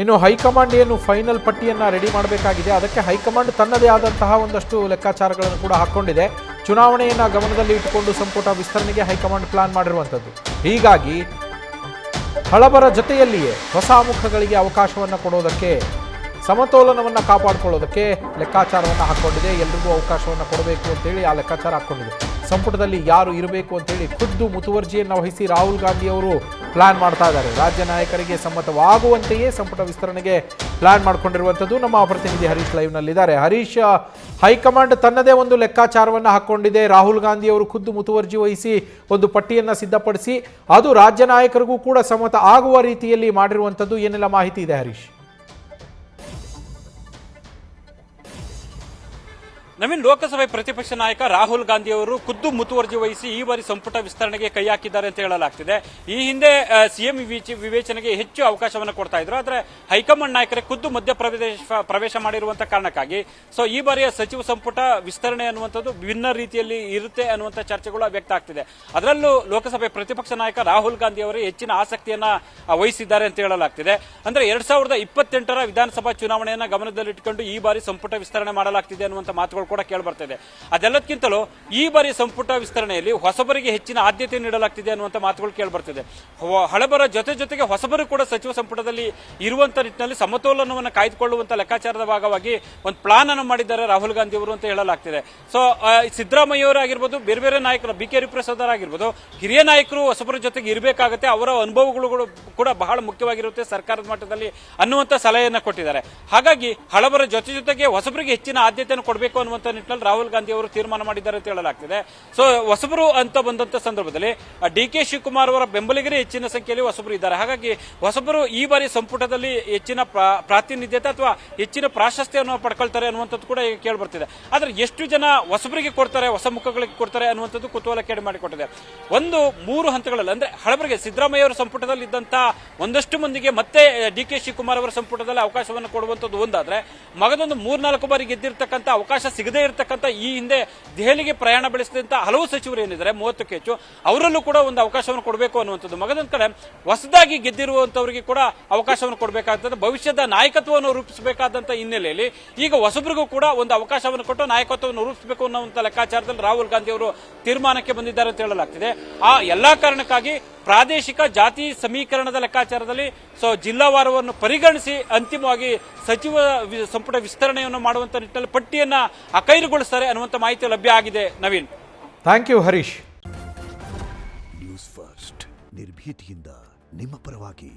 ಇನ್ನು ಹೈಕಮಾಂಡ್ ಏನು ಫೈನಲ್ ಪಟ್ಟಿಯನ್ನು ರೆಡಿ ಮಾಡಬೇಕಾಗಿದೆ, ಅದಕ್ಕೆ ಹೈಕಮಾಂಡ್ ತನ್ನದೇ ಆದಂತಹ ಒಂದಷ್ಟು ಲೆಕ್ಕಾಚಾರಗಳನ್ನು ಕೂಡ ಹಾಕ್ಕೊಂಡಿದೆ. ಚುನಾವಣೆಯನ್ನು ಗಮನದಲ್ಲಿ ಇಟ್ಟುಕೊಂಡು ಸಂಪುಟ ವಿಸ್ತರಣೆಗೆ ಹೈಕಮಾಂಡ್ ಪ್ಲಾನ್ ಮಾಡಿರುವಂಥದ್ದು. ಹೀಗಾಗಿ ಹಳಬರ ಜೊತೆಯಲ್ಲಿಯೇ ಹೊಸ ಮುಖಗಳಿಗೆ ಅವಕಾಶವನ್ನು ಕೊಡೋದಕ್ಕೆ, ಸಮತೋಲನವನ್ನು ಕಾಪಾಡಿಕೊಳ್ಳೋದಕ್ಕೆ ಲೆಕ್ಕಾಚಾರವನ್ನು ಹಾಕ್ಕೊಂಡಿದೆ. ಎಲ್ರಿಗೂ ಅವಕಾಶವನ್ನು ಕೊಡಬೇಕು ಅಂತೇಳಿ ಆ ಲೆಕ್ಕಾಚಾರ ಹಾಕ್ಕೊಂಡಿದೆ. ಸಂಪುಟದಲ್ಲಿ ಯಾರು ಇರಬೇಕು ಅಂತೇಳಿ ಖುದ್ದು ಮುತುವರ್ಜಿಯನ್ನು ವಹಿಸಿ ರಾಹುಲ್ ಗಾಂಧಿ ಅವರು ಪ್ಲಾನ್ ಮಾಡ್ತಾ ಇದ್ದಾರೆ. ರಾಜ್ಯ ನಾಯಕರಿಗೆ ಸಮ್ಮತವಾಗುವಂತೆಯೇ ಸಂಪುಟ ವಿಸ್ತರಣೆಗೆ ಪ್ಲಾನ್ ಮಾಡಿಕೊಂಡಿರುವಂಥದ್ದು. ನಮ್ಮ ಪ್ರತಿನಿಧಿ ಹರೀಶ್ ಲೈವ್ನಲ್ಲಿದ್ದಾರೆ. ಹರೀಶ್, ಹೈಕಮಾಂಡ್ ತನ್ನದೇ ಒಂದು ಲೆಕ್ಕಾಚಾರವನ್ನು ಹಾಕ್ಕೊಂಡಿದೆ. ರಾಹುಲ್ ಗಾಂಧಿ ಅವರು ಖುದ್ದು ಮುತುವರ್ಜಿ ವಹಿಸಿ ಒಂದು ಪಟ್ಟಿಯನ್ನು ಸಿದ್ಧಪಡಿಸಿ ಅದು ರಾಜ್ಯ ನಾಯಕರಿಗೂ ಕೂಡ ಸಮ್ಮತ ಆಗುವ ರೀತಿಯಲ್ಲಿ ಮಾಡಿರುವಂಥದ್ದು. ಏನೆಲ್ಲ ಮಾಹಿತಿ ಇದೆ ಹರೀಶ್? ನವೀನ್, ಲೋಕಸಭೆ ಪ್ರತಿಪಕ್ಷ ನಾಯಕ ರಾಹುಲ್ ಗಾಂಧಿ ಅವರು ಖುದ್ದು ಮುತುವರ್ಜಿ ವಹಿಸಿ ಈ ಬಾರಿ ಸಂಪುಟ ವಿಸ್ತರಣೆಗೆ ಕೈ ಹಾಕಿದ್ದಾರೆ ಅಂತ ಹೇಳಲಾಗ್ತಿದೆ. ಈ ಹಿಂದೆ ಸಿಎಂ ವಿವೇಚನೆಗೆ ಹೆಚ್ಚು ಅವಕಾಶವನ್ನು ಕೊಡ್ತಾ ಇದ್ರು. ಆದರೆ ಹೈಕಮಾಂಡ್ ನಾಯಕರೇ ಖುದ್ದು ಮಧ್ಯ ಪ್ರವೇಶ ಮಾಡಿರುವಂತಹ ಕಾರಣಕ್ಕಾಗಿ ಈ ಬಾರಿಯ ಸಚಿವ ಸಂಪುಟ ವಿಸ್ತರಣೆ ಅನ್ನುವಂಥದ್ದು ವಿಭಿನ್ನ ರೀತಿಯಲ್ಲಿ ಇರುತ್ತೆ ಅನ್ನುವಂಥ ಚರ್ಚೆಗಳು ವ್ಯಕ್ತ ಆಗ್ತಿದೆ. ಅದರಲ್ಲೂ ಲೋಕಸಭೆ ಪ್ರತಿಪಕ್ಷ ನಾಯಕ ರಾಹುಲ್ ಗಾಂಧಿ ಅವರು ಹೆಚ್ಚಿನ ಆಸಕ್ತಿಯನ್ನ ವಹಿಸಿದ್ದಾರೆ ಅಂತ ಹೇಳಲಾಗ್ತಿದೆ. ಅಂದ್ರೆ 2028ರ ವಿಧಾನಸಭಾ ಚುನಾವಣೆಯನ್ನ ಗಮನದಲ್ಲಿಟ್ಟುಕೊಂಡು ಈ ಬಾರಿ ಸಂಪುಟ ವಿಸ್ತರಣೆ ಮಾಡಲಾಗ್ತಿದೆ ಅನ್ನುವಂಥ ಮಾತುಗಳು ಕೂಡ ಕೇಳಿಬರ್ತಿದೆ. ಅದೆಲ್ಲದಕ್ಕಿಂತಲೂ ಈ ಬಾರಿ ಸಂಪುಟ ವಿಸ್ತರಣೆಯಲ್ಲಿ ಹೊಸಬರಿಗೆ ಹೆಚ್ಚಿನ ಆದ್ಯತೆ ನೀಡಲಾಗ್ತಿದೆ ಅನ್ನುವಂಥ ಮಾತುಗಳು ಕೇಳಿಬರ್ತಿದೆ. ಹಳಬರ ಜೊತೆಗೆ ಹೊಸಬರು ಕೂಡ ಸಚಿವ ಸಂಪುಟದಲ್ಲಿ ಇರುವಂತ ನಿಟ್ಟಿನಲ್ಲಿ ಸಮತೋಲನವನ್ನು ಕಾಯ್ದುಕೊಳ್ಳುವಂತ ಲೆಕ್ಕಾಚಾರದ ಭಾಗವಾಗಿ ಒಂದು ಪ್ಲಾನ್ ಅನ್ನು ಮಾಡಿದ್ದಾರೆ ರಾಹುಲ್ ಗಾಂಧಿ ಅವರು ಅಂತ ಹೇಳಲಾಗ್ತಿದೆ. ಸಿದ್ದರಾಮಯ್ಯ ಅವರಾಗಿರ್ಬೋದು, ಬೇರೆ ಬೇರೆ ನಾಯಕರು, ಬಿ ಕೆ ಹರಿಪ್ರಸಾದ್ ಅವರಾಗಿರ್ಬೋದು, ಹಿರಿಯ ನಾಯಕರು ಹೊಸಬರ ಜೊತೆಗೆ ಇರಬೇಕಾಗುತ್ತೆ, ಅವರ ಅನುಭವಗಳು ಕೂಡ ಬಹಳ ಮುಖ್ಯವಾಗಿರುತ್ತೆ ಸರ್ಕಾರದ ಮಟ್ಟದಲ್ಲಿ ಅನ್ನುವಂಥ ಸಲಹೆಯನ್ನು ಕೊಟ್ಟಿದ್ದಾರೆ. ಹಾಗಾಗಿ ಹಳಬರ ಜೊತೆಗೆ ಹೊಸಬರಿಗೆ ಹೆಚ್ಚಿನ ಆದ್ಯತೆಯನ್ನು ಕೊಡಬೇಕು ಅನ್ನುವಂಥ ನಿಟ್ಟಿನಲ್ಲಿ ರಾಹುಲ್ ಗಾಂಧಿ ಅವರು ತೀರ್ಮಾನ ಮಾಡಿದ್ದಾರೆ ಅಂತ ಹೇಳಲಾಗ್ತಿದೆ. ಹೊಸಬರು ಅಂತ ಬಂದಂತ ಸಂದರ್ಭದಲ್ಲಿ ಡಿ ಕೆ ಶಿವಕುಮಾರ್ ಅವರ ಬೆಂಬಲಿಗರೇ ಹೆಚ್ಚಿನ ಸಂಖ್ಯೆಯಲ್ಲಿ ಹೊಸಬರು ಇದ್ದಾರೆ. ಹಾಗಾಗಿ ಹೊಸಬರು ಈ ಬಾರಿ ಸಂಪುಟದಲ್ಲಿ ಹೆಚ್ಚಿನ ಪ್ರಾತಿನಿಧ್ಯತೆ ಅಥವಾ ಹೆಚ್ಚಿನ ಪ್ರಾಶಸ್ತ್ಯವನ್ನು ಪಡ್ಕೊಳ್ತಾರೆ ಅನ್ನುವಂಥದ್ದು ಕೂಡ ಕೇಳಿ ಬರ್ತಿದೆ. ಆದ್ರೆ ಎಷ್ಟು ಜನ ಹೊಸಬರಿಗೆ ಕೊಡ್ತಾರೆ, ಹೊಸ ಮುಖಗಳಿಗೆ ಕೊಡ್ತಾರೆ ಅನ್ನುವಂಥದ್ದು ಕುತೂಹಲ ಕೇಳಿ ಮಾಡಿಕೊಟ್ಟಿದೆ. ಒಂದು 3 ಹಂತಗಳಲ್ಲಿ, ಅಂದ್ರೆ ಹಳಬರಿಗೆ ಸಿದ್ದರಾಮಯ್ಯ ಅವರ ಸಂಪುಟದಲ್ಲಿ ಇದ್ದಂತ ಒಂದಷ್ಟು ಮಂದಿಗೆ ಮತ್ತೆ ಡಿ ಕೆ ಶಿವಕುಮಾರ್ ಅವರ ಸಂಪುಟದಲ್ಲಿ ಅವಕಾಶವನ್ನು ಕೊಡುವಂಥದ್ದು ಒಂದಾದ್ರೆ, ಮಗದೊಂದು 3-4 ಬಾರಿ ಗೆದ್ದಿರ್ತಕ್ಕಂಥ ಅವಕಾಶ ಸಿಗದೇ ಇರತಕ್ಕಂಥ ಈ ಹಿಂದೆ ದೆಹಲಿಗೆ ಪ್ರಯಾಣ ಬೆಳೆಸಿದಂತ ಹಲವು ಸಚಿವರು ಏನಿದ್ದಾರೆ 30ಕ್ಕೆ ಹೆಚ್ಚು, ಅವರಲ್ಲೂ ಕೂಡ ಒಂದು ಅವಕಾಶವನ್ನು ಕೊಡಬೇಕು ಅನ್ನುವಂಥದ್ದು. ಮಗದೊಂದು ಕಡೆ ಹೊಸದಾಗಿ ಗೆದ್ದಿರುವಂತವರಿಗೆ ಕೂಡ ಅವಕಾಶವನ್ನು ಕೊಡಬೇಕಾಗ್ತದೆ. ಭವಿಷ್ಯದ ನಾಯಕತ್ವವನ್ನು ರೂಪಿಸಬೇಕಾದಂತ ಹಿನ್ನೆಲೆಯಲ್ಲಿ ಈಗ ಹೊಸಬರಿಗೂ ಕೂಡ ಒಂದು ಅವಕಾಶವನ್ನು ಕೊಟ್ಟು ನಾಯಕತ್ವವನ್ನು ರೂಪಿಸಬೇಕು ಅನ್ನುವಂಥ ಲೆಕ್ಕಾಚಾರದಲ್ಲಿ ರಾಹುಲ್ ಗಾಂಧಿ ಅವರು ತೀರ್ಮಾನಕ್ಕೆ ಬಂದಿದ್ದಾರೆ ಅಂತ ಹೇಳಲಾಗ್ತಿದೆ. ಆ ಎಲ್ಲಾ ಕಾರಣಕ್ಕಾಗಿ ಪ್ರಾದೇಶಿಕ ಜಾತಿ ಸಮೀಕರಣದ ಲೆಕ್ಕಾಚಾರದಲ್ಲಿ ಜಿಲ್ಲಾವಾರವನ್ನು ಪರಿಗಣಿಸಿ ಅಂತಿಮವಾಗಿ ಸಚಿವ ಸಂಪುಟ ವಿಸ್ತರಣೆಯನ್ನು ಮಾಡುವಂತ ನಿಟ್ಟಿನಲ್ಲಿ ಪಟ್ಟಿಯನ್ನ ಅಖೈರುಗೊಳಿಸುತ್ತಾರೆ ಅನ್ನುವಂಥ ಮಾಹಿತಿ ಲಭ್ಯ ಆಗಿದೆ. Naveen, thank you Harish. News First ನಿರ್ಭೀತಿಯಿಂದ ನಿಮ್ಮ ಪರವಾಗಿ.